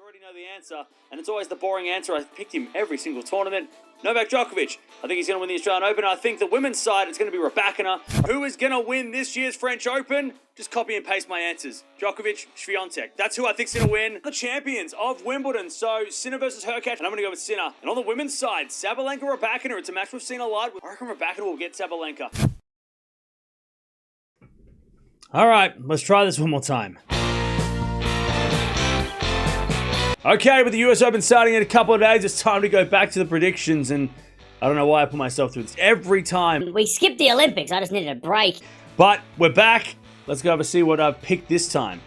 already know the answer, and it's always the boring answer. I picked him every single tournament. Novak Djokovic. I think he's going to win the Australian Open. I think the women's side, it's going to be Rybakina. Who is going to win this year's French Open? Just copy and paste my answers. Djokovic, Swiatek. That's who I think's going to win. The champions of Wimbledon. So, Sinner versus Hurkacz, and I'm going to go with Sinner. And on the women's side, Sabalenka, Rybakina. It's a match we've seen a lot. I reckon Rybakina will get Sabalenka. All right, let's try this one more time. Okay, with the US Open starting in a couple of days, it's time to go back to the predictions, and I don't know why I put myself through this every time. We skipped the Olympics, I just needed a break. But we're back. Let's go over and see what I've picked this time.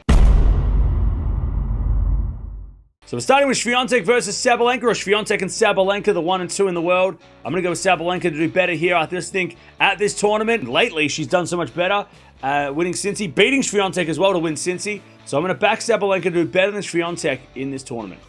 So we're starting with Swiatek versus Sabalenka, or Swiatek and Sabalenka, the 1 and 2 in the world. I'm going to go with Sabalenka to do better here. I just think at this tournament, lately, she's done so much better. Winning Cincy, beating Swiatek as well to win Cincy. So I'm going to back Sabalenka to do better than Swiatek in this tournament.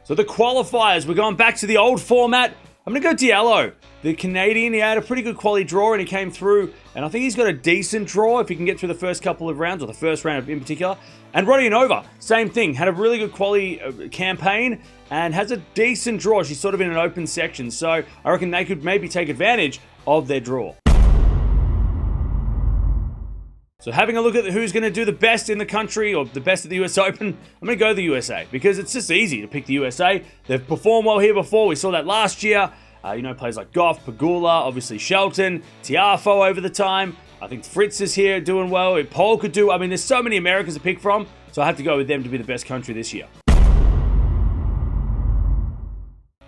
So the qualifiers, we're going back to the old format. I'm going to go Diallo. The Canadian, he had a pretty good quality draw and he came through. And I think he's got a decent draw if he can get through the first couple of rounds, or the first round in particular. And Rodionova, same thing. Had a really good quality campaign and has a decent draw. She's sort of in an open section. So I reckon they could maybe take advantage of their draw. So having a look at who's going to do the best in the country, or the best at the US Open, I'm going to go the USA, because it's just easy to pick the USA. They've performed well here before. We saw that last year. Players like Gauff, Pegula, obviously Shelton, Tiafoe over the time. I think Fritz is here doing well. Paul could do. I mean, there's so many Americans to pick from, so I have to go with them to be the best country this year.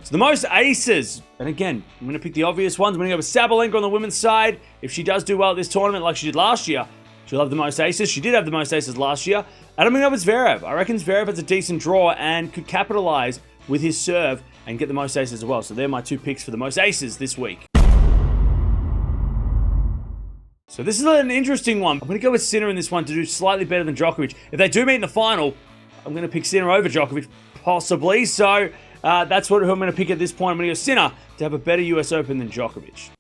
So the most aces, and again, I'm going to pick the obvious ones. I'm going to go with Sabalenka on the women's side. If she does do well at this tournament like she did last year, she'll have the most aces. She did have the most aces last year. And I'm going to go with Zverev. I reckon Zverev has a decent draw and could capitalize with his serve and get the most aces as well. So they're my two picks for the most aces this week. So this is an interesting one. I'm going to go with Sinner in this one to do slightly better than Djokovic. If they do meet in the final, I'm going to pick Sinner over Djokovic, possibly. So that's who I'm going to pick at this point. I'm going to go Sinner to have a better US Open than Djokovic.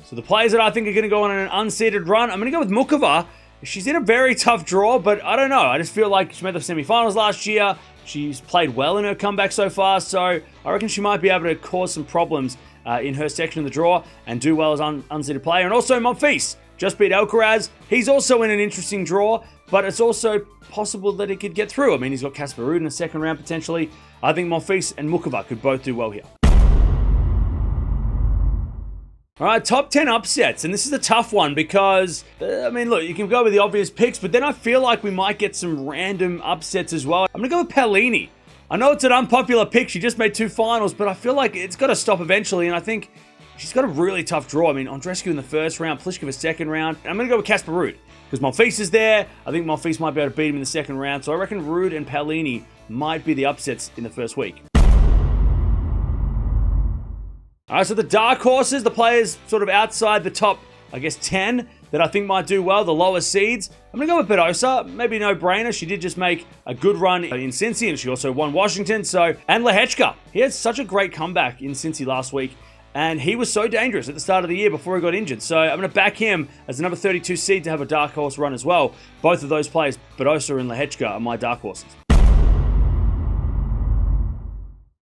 So the players that I think are going to go on an unseeded run, I'm going to go with Mukova. She's in a very tough draw, but I don't know. I just feel like she made the semifinals last year. She's played well in her comeback so far, so I reckon she might be able to cause some problems in her section of the draw and do well as unseeded player. And also Monfils just beat Alcaraz. He's also in an interesting draw, but it's also possible that he could get through. I mean, he's got Casper Ruud in the second round potentially. I think Monfils and Mukova could both do well here. All right, top 10 upsets, and this is a tough one because, look, you can go with the obvious picks, but then I feel like we might get some random upsets as well. I'm going to go with Paolini. I know it's an unpopular pick. She just made 2 finals, but I feel like it's got to stop eventually, and I think she's got a really tough draw. I mean, Andreescu in the first round, Pliskova second round. I'm going to go with Casper Ruud because Monfils is there. I think Monfils might be able to beat him in the second round, so I reckon Ruud and Paolini might be the upsets in the first week. All right, so the dark horses, the players sort of outside the top, 10 that I think might do well, the lower seeds. I'm going to go with Badosa. Maybe no brainer. She did just make a good run in Cincy, and she also won Washington. And Lehechka. He had such a great comeback in Cincy last week, and he was so dangerous at the start of the year before he got injured. So I'm going to back him as the number 32 seed to have a dark horse run as well. Both of those players, Badosa and Lehechka, are my dark horses.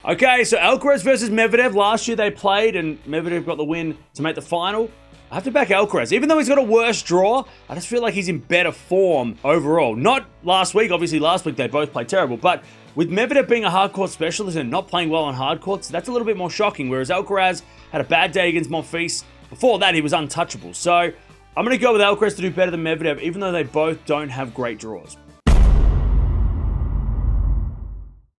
Okay, so Alcaraz versus Medvedev. Last year they played and Medvedev got the win to make the final. I have to back Alcaraz. Even though he's got a worse draw, I just feel like he's in better form overall. Not last week. Obviously, last week they both played terrible. But with Medvedev being a hard court specialist and not playing well on hard courts, that's a little bit more shocking. Whereas Alcaraz had a bad day against Monfils. Before that, he was untouchable. So I'm going to go with Alcaraz to do better than Medvedev, even though they both don't have great draws.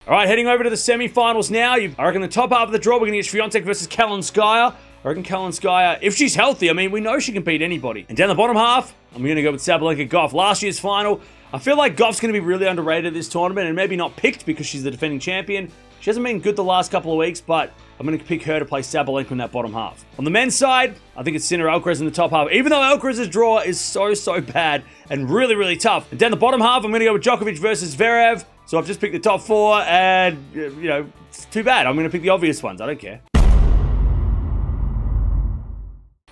All right, heading over to the semifinals now. I reckon the top half of the draw, we're going to get Swiatek versus Kalinskaya. I reckon Kalinskaya, if she's healthy, we know she can beat anybody. And down the bottom half, I'm going to go with Sabalenka Gauff. Last year's final, I feel like Gauff's going to be really underrated this tournament and maybe not picked because she's the defending champion. She hasn't been good the last couple of weeks, but I'm going to pick her to play Sabalenka in that bottom half. On the men's side, I think it's Sinner Alcaraz in the top half, even though Alcaraz's draw is so bad and really, really tough. And down the bottom half, I'm going to go with Djokovic versus Zverev. So I've just picked the top 4, and, it's too bad. I'm going to pick the obvious ones. I don't care.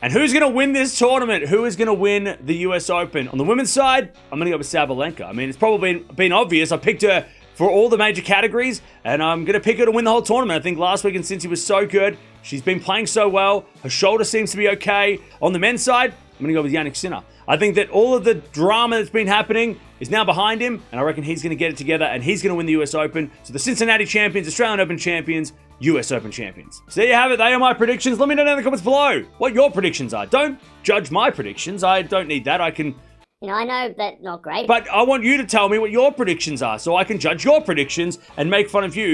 And who's going to win this tournament? Who is going to win the US Open? On the women's side, I'm going to go with Sabalenka. I mean, it's probably been obvious. I picked her for all the major categories, and I'm going to pick her to win the whole tournament. I think last weekend, since he was so good, she's been playing so well. Her shoulder seems to be okay. On the men's side, I'm going to go with Jannik Sinner. I think that all of the drama that's been happening is now behind him, and I reckon he's going to get it together, and he's going to win the US Open. So the Cincinnati champions, Australian Open champions, US Open champions. So there you have it. They are my predictions. Let me know down in the comments below what your predictions are. Don't judge my predictions. I don't need that. I can... You know, I know that's not great. But I want you to tell me what your predictions are so I can judge your predictions and make fun of you